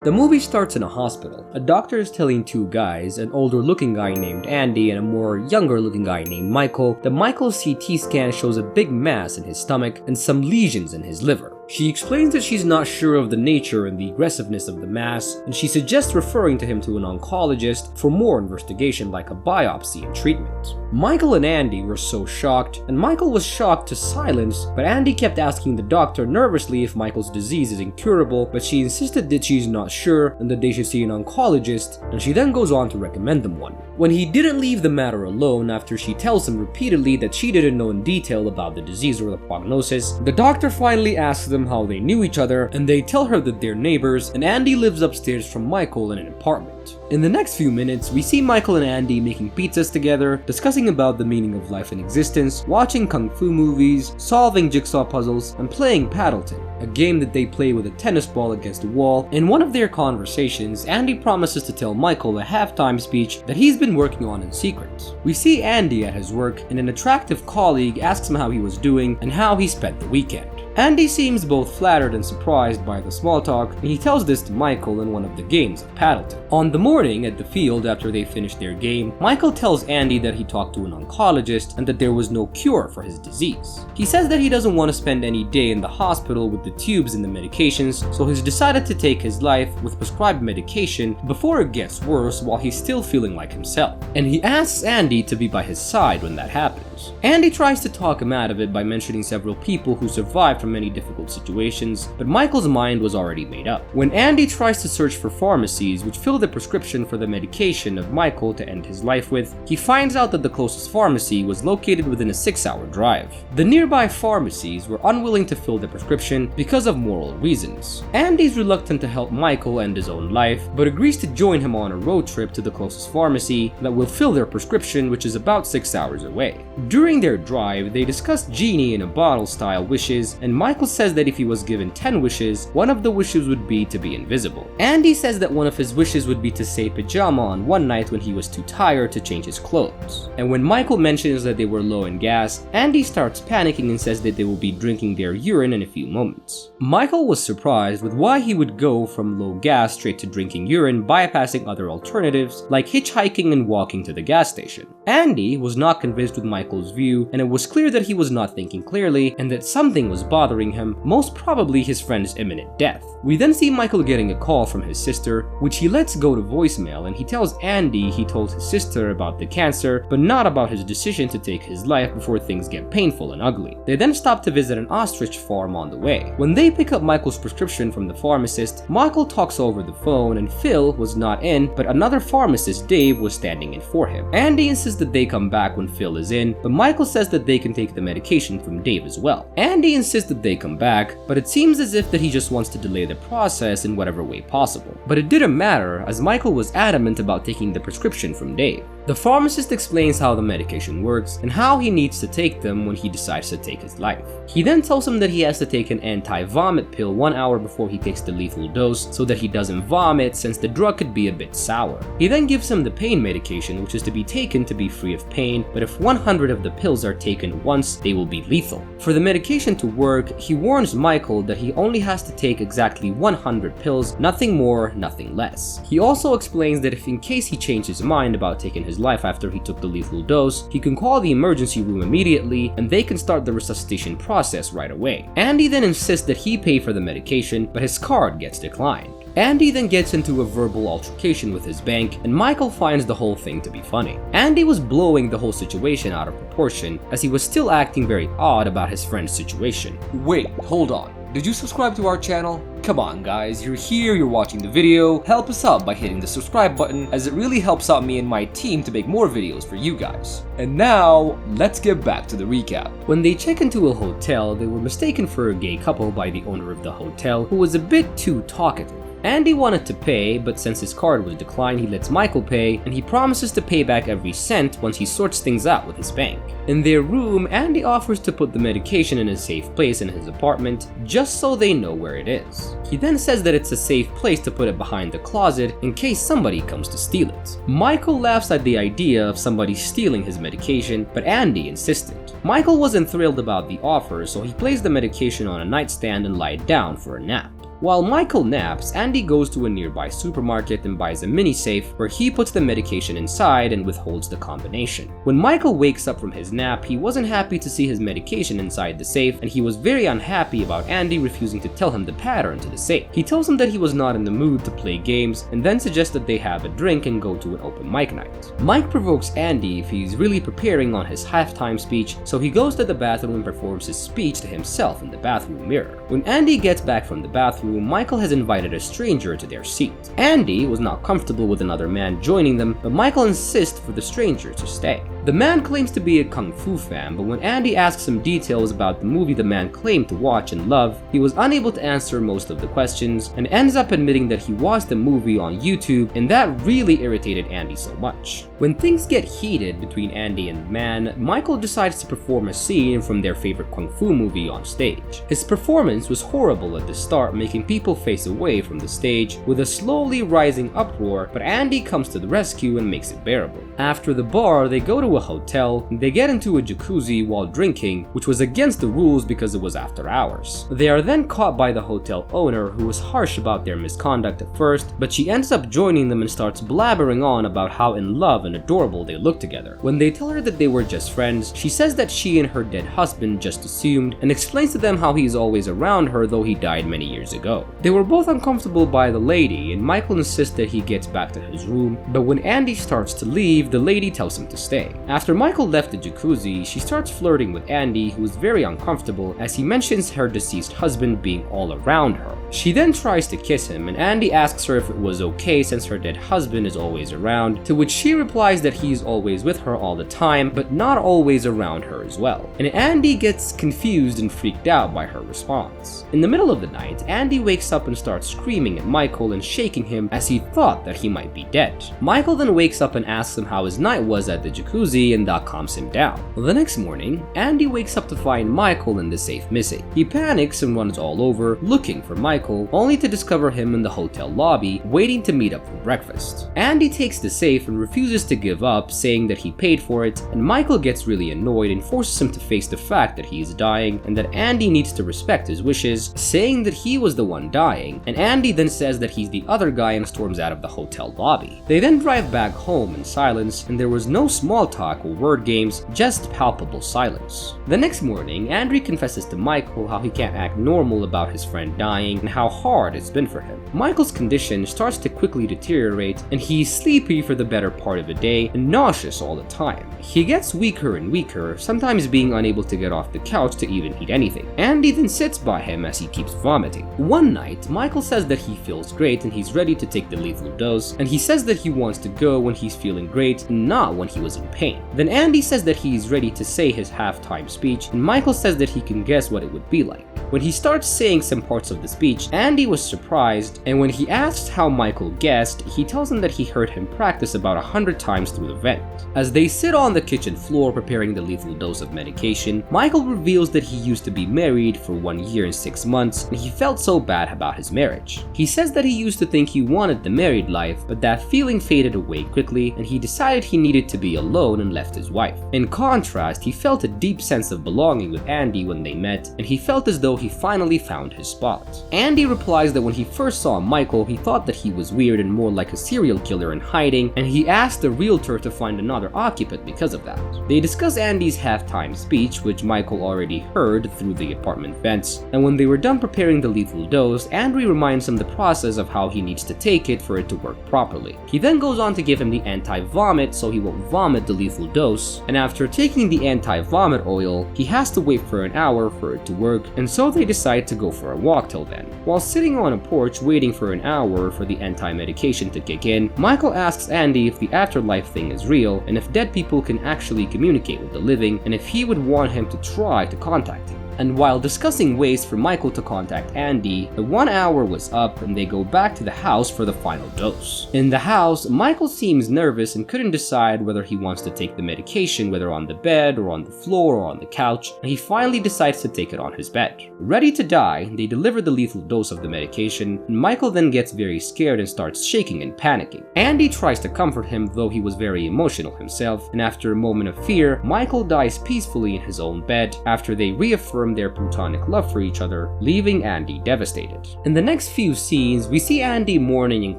The movie starts in a hospital. A doctor is telling two guys, an older looking guy named Andy and a more younger looking guy named Michael, that Michael's CT scan shows a big mass in his stomach and some lesions in his liver. She explains that she's not sure of the nature and the aggressiveness of the mass, and she suggests referring to him to an oncologist for more investigation like a biopsy and treatment. Michael and Andy were so shocked, and Michael was shocked to silence, but Andy kept asking the doctor nervously if Michael's disease is incurable, but she insisted that she's not sure and that they should see an oncologist, and she then goes on to recommend them one. When he didn't leave the matter alone after she tells him repeatedly that she didn't know in detail about the disease or the prognosis, the doctor finally asks them how they knew each other, and they tell her that they're neighbors, and Andy lives upstairs from Michael in an apartment. In the next few minutes, we see Michael and Andy making pizzas together, discussing about the meaning of life and existence, watching kung fu movies, solving jigsaw puzzles, and playing Paddleton, a game that they play with a tennis ball against a wall. In one of their conversations, Andy promises to tell Michael a halftime speech that he's been working on in secret. We see Andy at his work, and an attractive colleague asks him how he was doing and how he spent the weekend. Andy seems both flattered and surprised by the small talk, and he tells this to Michael in one of the games of Paddleton. On the morning at the field after they finish their game, Michael tells Andy that he talked to an oncologist and that there was no cure for his disease. He says that he doesn't want to spend any day in the hospital with the tubes and the medications, so he's decided to take his life with prescribed medication before it gets worse while he's still feeling like himself. And he asks Andy to be by his side when that happens. Andy tries to talk him out of it by mentioning several people who survived from many difficult situations, but Michael's mind was already made up. When Andy tries to search for pharmacies which fill the prescription for the medication of Michael to end his life with, he finds out that the closest pharmacy was located within a 6-hour drive. The nearby pharmacies were unwilling to fill the prescription because of moral reasons. Andy's reluctant to help Michael end his own life, but agrees to join him on a road trip to the closest pharmacy that will fill their prescription, which is about 6 hours away. During their drive, they discuss genie in a bottle style wishes, and Michael says that if he was given 10 wishes, one of the wishes would be to be invisible. Andy says that one of his wishes would be to say pajama on one night when he was too tired to change his clothes. And when Michael mentions that they were low in gas, Andy starts panicking and says that they will be drinking their urine in a few moments. Michael was surprised with why he would go from low gas straight to drinking urine, bypassing other alternatives like hitchhiking and walking to the gas station. Andy was not convinced with Michael's view, and it was clear that he was not thinking clearly and that something was bothering him, most probably his friend's imminent death. We then see Michael getting a call from his sister, which he lets go to voicemail, and he tells Andy he told his sister about the cancer, but not about his decision to take his life before things get painful and ugly. They then stop to visit an ostrich farm on the way. When they pick up Michael's prescription from the pharmacist, Michael talks over the phone, and Phil was not in, but another pharmacist, Dave, was standing in for him. Andy insists that they come back when Phil is in, but Michael says that they can take the medication from Dave as well. Andy insists that they come back, but it seems as if that he just wants to delay the process in whatever way possible. But it didn't matter, as Michael was adamant about taking the prescription from Dave. The pharmacist explains how the medication works and how he needs to take them when he decides to take his life. He then tells him that he has to take an anti-vomit pill 1 hour before he takes the lethal dose so that he doesn't vomit, since the drug could be a bit sour. He then gives him the pain medication, which is to be taken to be free of pain, but if 100 of the pills are taken once, they will be lethal. For the medication to work, he warns Michael that he only has to take exactly 100 pills, nothing more, nothing less. He also explains that if in case he changed his mind about taking his life after he took the lethal dose, he can call the emergency room immediately and they can start the resuscitation process right away. Andy then insists that he pay for the medication, but his card gets declined. Andy then gets into a verbal altercation with his bank, and Michael finds the whole thing to be funny. Andy was blowing the whole situation out of proportion, as he was still acting very odd about his friend's situation. Wait, hold on. Did you subscribe to our channel? Come on guys, you're here, you're watching the video. Help us out by hitting the subscribe button, as it really helps out me and my team to make more videos for you guys. And now, let's get back to the recap. When they check into a hotel, they were mistaken for a gay couple by the owner of the hotel, who was a bit too talkative. Andy wanted to pay, but since his card was declined, he lets Michael pay, and he promises to pay back every cent once he sorts things out with his bank. In their room, Andy offers to put the medication in a safe place in his apartment, just so they know where it is. He then says that it's a safe place to put it behind the closet in case somebody comes to steal it. Michael laughs at the idea of somebody stealing his medication, but Andy insisted. Michael wasn't thrilled about the offer, so he placed the medication on a nightstand and lied down for a nap. While Michael naps, Andy goes to a nearby supermarket and buys a mini safe where he puts the medication inside and withholds the combination. When Michael wakes up from his nap, he wasn't happy to see his medication inside the safe, and he was very unhappy about Andy refusing to tell him the pattern to the safe. He tells him that he was not in the mood to play games and then suggests that they have a drink and go to an open mic night. Mike provokes Andy if he's really preparing on his halftime speech, so he goes to the bathroom and performs his speech to himself in the bathroom mirror. When Andy gets back from the bathroom, Michael has invited a stranger to their seat. Andy was not comfortable with another man joining them, but Michael insists for the stranger to stay. The man claims to be a kung fu fan, but when Andy asks him details about the movie the man claimed to watch and love, he was unable to answer most of the questions and ends up admitting that he watched the movie on YouTube, and that really irritated Andy so much. When things get heated between Andy and the man, Michael decides to perform a scene from their favorite kung fu movie on stage. His performance was horrible at the start, making people face away from the stage with a slowly rising uproar, but Andy comes to the rescue and makes it bearable. After the bar, they go to a hotel and they get into a jacuzzi while drinking, which was against the rules because it was after hours. They are then caught by the hotel owner, who was harsh about their misconduct at first, but she ends up joining them and starts blabbering on about how in love and adorable they look together. When they tell her that they were just friends, she says that she and her dead husband just assumed, and explains to them how he's always around her though he died many years ago. They were both uncomfortable by the lady, and Michael insists that he gets back to his room, but when Andy starts to leave, the lady tells him to stay. After Michael left the jacuzzi, she starts flirting with Andy, who is very uncomfortable as he mentions her deceased husband being all around her. She then tries to kiss him, and Andy asks her if it was okay since her dead husband is always around, to which she replies that he's always with her all the time, but not always around her as well. And Andy gets confused and freaked out by her response. In the middle of the night, Andy wakes up and starts screaming at Michael and shaking him as he thought that he might be dead. Michael then wakes up and asks him how his night was at the jacuzzi, and that calms him down. The next morning, Andy wakes up to find Michael in the safe missing. He panics and runs all over, looking for Michael, only to discover him in the hotel lobby, waiting to meet up for breakfast. Andy takes the safe and refuses to give up, saying that he paid for it, and Michael gets really annoyed and forces him to face the fact that he is dying and that Andy needs to respect his wishes, saying that he was the one dying, and Andy then says that he's the other guy and storms out of the hotel lobby. They then drive back home in silence, and there was no small talk or word games, just palpable silence. The next morning, Andy confesses to Michael how he can't act normal about his friend dying and how hard it's been for him. Michael's condition starts to quickly deteriorate, and he's sleepy for the better part of a day and nauseous all the time. He gets weaker and weaker, sometimes being unable to get off the couch to even eat anything. Andy then sits by him as he keeps vomiting. One night, Michael says that he feels great and he's ready to take the lethal dose, and he says that he wants to go when he's feeling great and not when he was in pain. Then Andy says that he's ready to say his halftime speech, and Michael says that he can guess what it would be like. When he starts saying some parts of the speech, Andy was surprised, and when he asks how Michael guessed, he tells him that he heard him practice about 100 times through the vent. As they sit on the kitchen floor preparing the lethal dose of medication, Michael reveals that he used to be married for 1 year and 6 months, and he felt so bad about his marriage. He says that he used to think he wanted the married life, but that feeling faded away quickly, and he decided he needed to be alone and left his wife. In contrast, he felt a deep sense of belonging with Andy when they met, and he felt as though he finally found his spot. Andy replies that when he first saw Michael, he thought that he was weird and more like a serial killer in hiding, and he asked the realtor to find another occupant because of that. They discuss Andy's halftime speech, which Michael already heard through the apartment vents, and when they were done preparing the lethal dose, Andy reminds him the process of how he needs to take it for it to work properly. He then goes on to give him the anti-vomit so he won't vomit the lethal dose, and after taking the anti-vomit oil, he has to wait for an hour for it to work, and so they decide to go for a walk till then. While sitting on a porch waiting for an hour for the anti-medication to kick in, Michael asks Andy if the afterlife thing is real, and if dead people can actually communicate with the living, and if he would want him to try to contact him. And while discussing ways for Michael to contact Andy, the 1 hour was up and they go back to the house for the final dose. In the house, Michael seems nervous and couldn't decide whether he wants to take the medication, whether on the bed or on the floor or on the couch, and he finally decides to take it on his bed. Ready to die, they deliver the lethal dose of the medication, and Michael then gets very scared and starts shaking and panicking. Andy tries to comfort him, though he was very emotional himself, and after a moment of fear, Michael dies peacefully in his own bed after they reaffirm confirm their platonic love for each other, leaving Andy devastated. In the next few scenes, we see Andy mourning and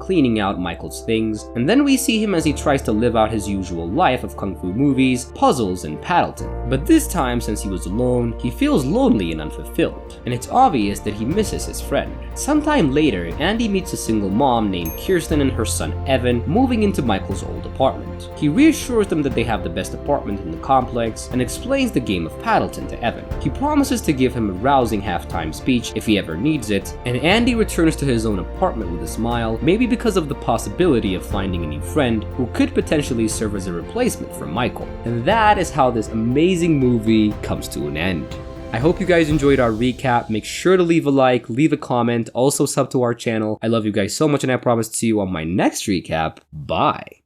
cleaning out Michael's things, and then we see him as he tries to live out his usual life of kung fu movies, puzzles, and Paddleton. But this time, since he was alone, he feels lonely and unfulfilled, and it's obvious that he misses his friend. Sometime later, Andy meets a single mom named Kirsten and her son Evan moving into Michael's old apartment. He reassures them that they have the best apartment in the complex and explains the game of Paddleton to Evan. He promises to give him a rousing halftime speech if he ever needs it, and Andy returns to his own apartment with a smile, maybe because of the possibility of finding a new friend who could potentially serve as a replacement for Michael. And that is how this amazing movie comes to an end. I hope you guys enjoyed our recap. Make sure to leave a like, leave a comment, also sub to our channel. I love you guys so much, and I promise to see you on my next recap. Bye.